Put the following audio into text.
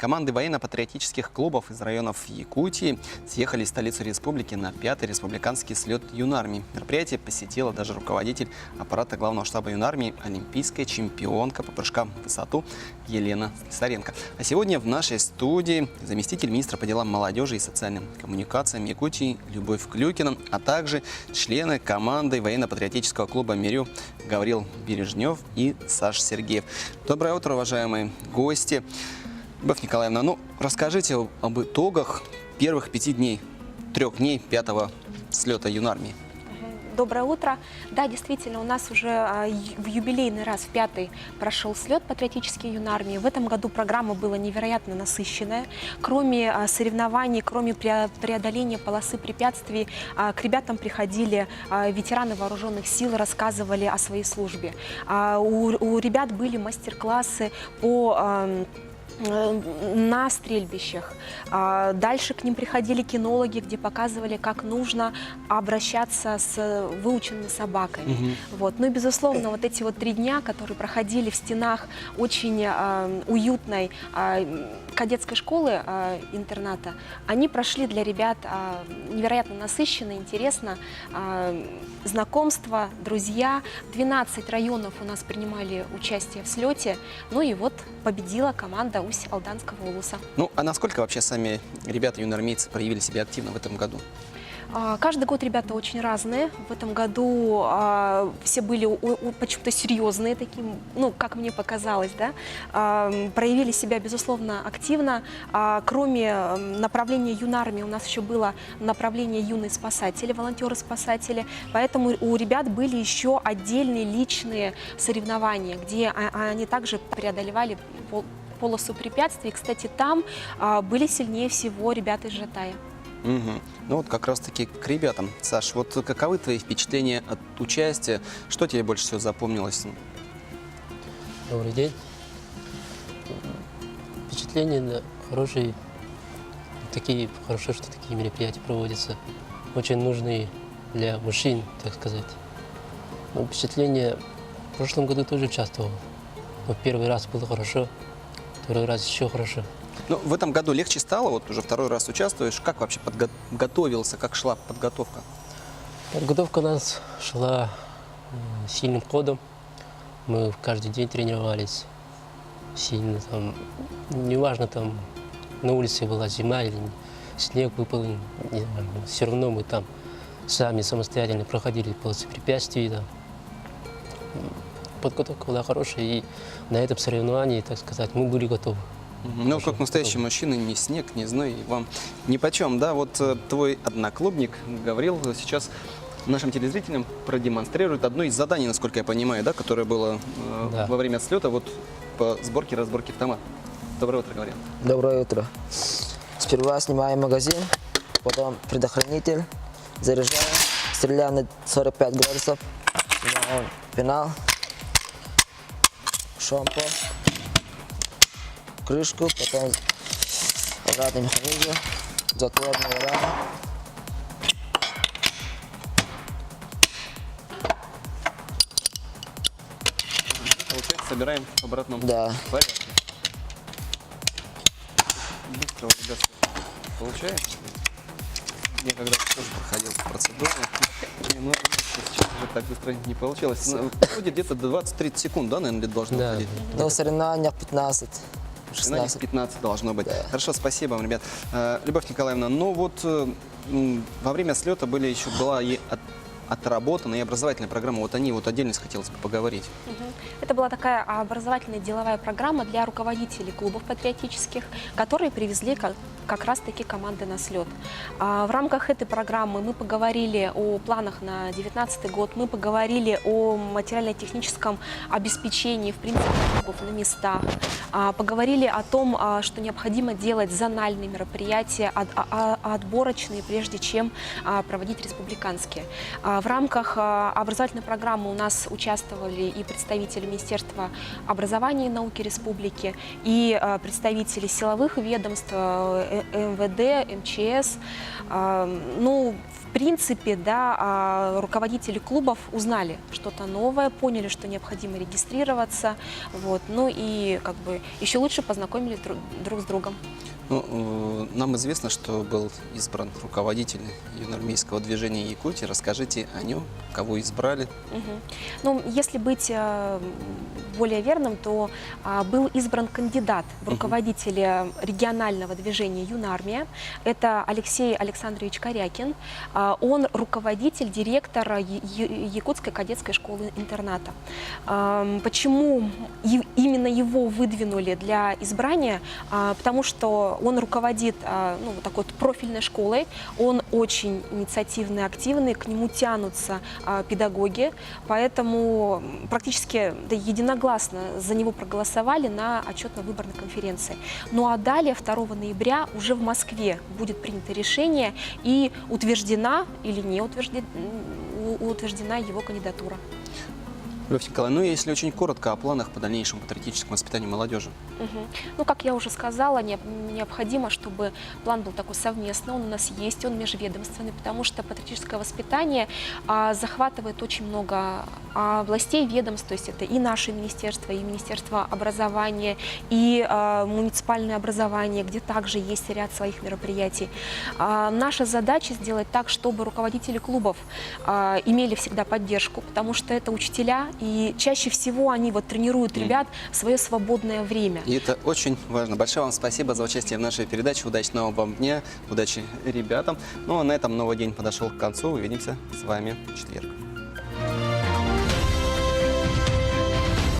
Команды военно-патриотических клубов из районов Якутии съехали в столицу республики на 5-й республиканский слет юнармии. Мероприятие посетила даже руководитель аппарата главного штаба юнармии, олимпийская чемпионка по прыжкам в высоту Елена Слесаренко. А сегодня в нашей студии заместитель министра по делам молодежи и социальным коммуникациям Якутии Любовь Клюкина, а также члены команды военно-патриотического клуба «Мирю» Гаврил Бережнев и Саша Сергеев. Доброе утро, уважаемые гости. Любовь Николаевна, расскажите об итогах первых 3 дней 5-го слета юнармии. Доброе утро. Да, действительно, у нас уже в юбилейный раз, в 5-й, прошел слет патриотический юнармии. В этом году программа была невероятно насыщенная. Кроме соревнований, кроме преодоления полосы препятствий, к ребятам приходили ветераны вооруженных сил, рассказывали о своей службе. У ребят были мастер-классы на стрельбищах. Дальше к ним приходили кинологи, где показывали, как нужно обращаться с выученными собаками. Вот. Ну и, безусловно, вот эти 3 дня, которые проходили в стенах очень уютной кадетской школы, интерната, они прошли для ребят невероятно насыщенно, интересно. Знакомства, друзья. 12 районов у нас принимали участие в слете. Ну и вот победила команда Усть-Алданского улуса. Ну, а насколько вообще сами ребята-юнармейцы проявили себя активно в этом году? Каждый год ребята очень разные. В этом году все были почему-то серьезные, таким, как мне показалось, да? Проявили себя, безусловно, активно. Кроме направления юнармии у нас еще было направление юные спасатели, волонтеры-спасатели. Поэтому у ребят были еще отдельные личные соревнования, где они также преодолевали полосу препятствий. Кстати, там были сильнее всего ребята из Жатая. Ну вот как раз-таки к ребятам. Саш, вот каковы твои впечатления от участия? Что тебе больше всего запомнилось? Добрый день. Впечатления хорошие. Хорошо, что такие мероприятия проводятся. Очень нужные для мужчин, так сказать. Но впечатление в прошлом году тоже участвовал. Но первый раз было хорошо, второй раз еще хорошо. Ну, в этом году легче стало, вот уже 2-й раз участвуешь. Как вообще готовился, как шла подготовка? Подготовка у нас шла сильным ходом. Мы каждый день тренировались сильно. Неважно, на улице была зима или снег выпал, все равно мы там сами самостоятельно проходили полосы препятствий. Да. Подготовка была хорошая, и на этом соревновании, так сказать, мы были готовы. Ну, как настоящий мужчина, ни снег, ни зной вам нипочем, да? Вот твой одноклубник Гаврил сейчас нашим телезрителям продемонстрирует одно из заданий, насколько я понимаю, да, которое было во время слета по сборке и разборке автомата. Доброе утро, Гаврил. Доброе утро. Сперва снимаем магазин, потом предохранитель, заряжаем, стреляем на 45 градусов, снимаем пенал, шомпо, крышку, потом обратный механизм, затворная рама. Получается, собираем в обратном порядке. Быстро у ребят получается. Я когда-то тоже проходил процедуру, но сейчас уже так быстро не получилось. Где-то 20-30 секунд, да, наверное, должно уходить? До соревнования 15. 16. 15 должно быть. Да. Хорошо, спасибо вам, ребят. Любовь Николаевна, во время слета была и отработана и образовательная программа. Вот о ней отдельно хотелось бы поговорить. Это была такая образовательная деловая программа для руководителей клубов патриотических, которые привезли как раз-таки команды на слет. В рамках этой программы мы поговорили о планах на 2019 год, мы поговорили о материально-техническом обеспечении, в принципе, клубов на местах, поговорили о том, что необходимо делать зональные мероприятия, отборочные, прежде чем проводить республиканские. В рамках образовательной программы у нас участвовали и представители Министерства образования и науки республики, и представители силовых ведомств, МВД, МЧС. принципе, да, руководители клубов узнали что-то новое, поняли, что необходимо регистрироваться, вот, ну и как бы еще лучше познакомились друг с другом. Ну, нам известно, что был избран руководитель юноармейского движения Якутии. Расскажите о нем, кого избрали. Ну, если быть более верным, то был избран кандидат в руководителя регионального движения «Юнармия». Это Алексей Александрович Корякин. Он руководитель, директор Якутской кадетской школы-интерната. Почему именно его выдвинули для избрания? Потому что он руководит ну, вот такой вот профильной школой, он очень инициативный, активный, к нему тянутся педагоги, поэтому практически да, единогласно за него проголосовали на отчетно-выборной конференции. Ну а далее, 2 ноября, уже в Москве будет принято решение и утверждена или не утверждена его кандидатура. Любовь Николаевна, ну если очень коротко о планах по дальнейшему патриотическому воспитанию молодежи. Ну, как я уже сказала, необходимо, чтобы план был такой совместный, он у нас есть, он межведомственный, потому что патриотическое воспитание захватывает очень много областей, ведомств, то есть это и наше министерство, и Министерство образования, и муниципальное образование, где также есть ряд своих мероприятий. Наша задача сделать так, чтобы руководители клубов имели всегда поддержку, потому что это учителя, и чаще всего они вот тренируют ребят в свое свободное время. И это очень важно. Большое вам спасибо за участие в нашей передаче. Удачного вам дня, удачи ребятам. Ну а на этом новый день подошел к концу. Увидимся с вами в четверг.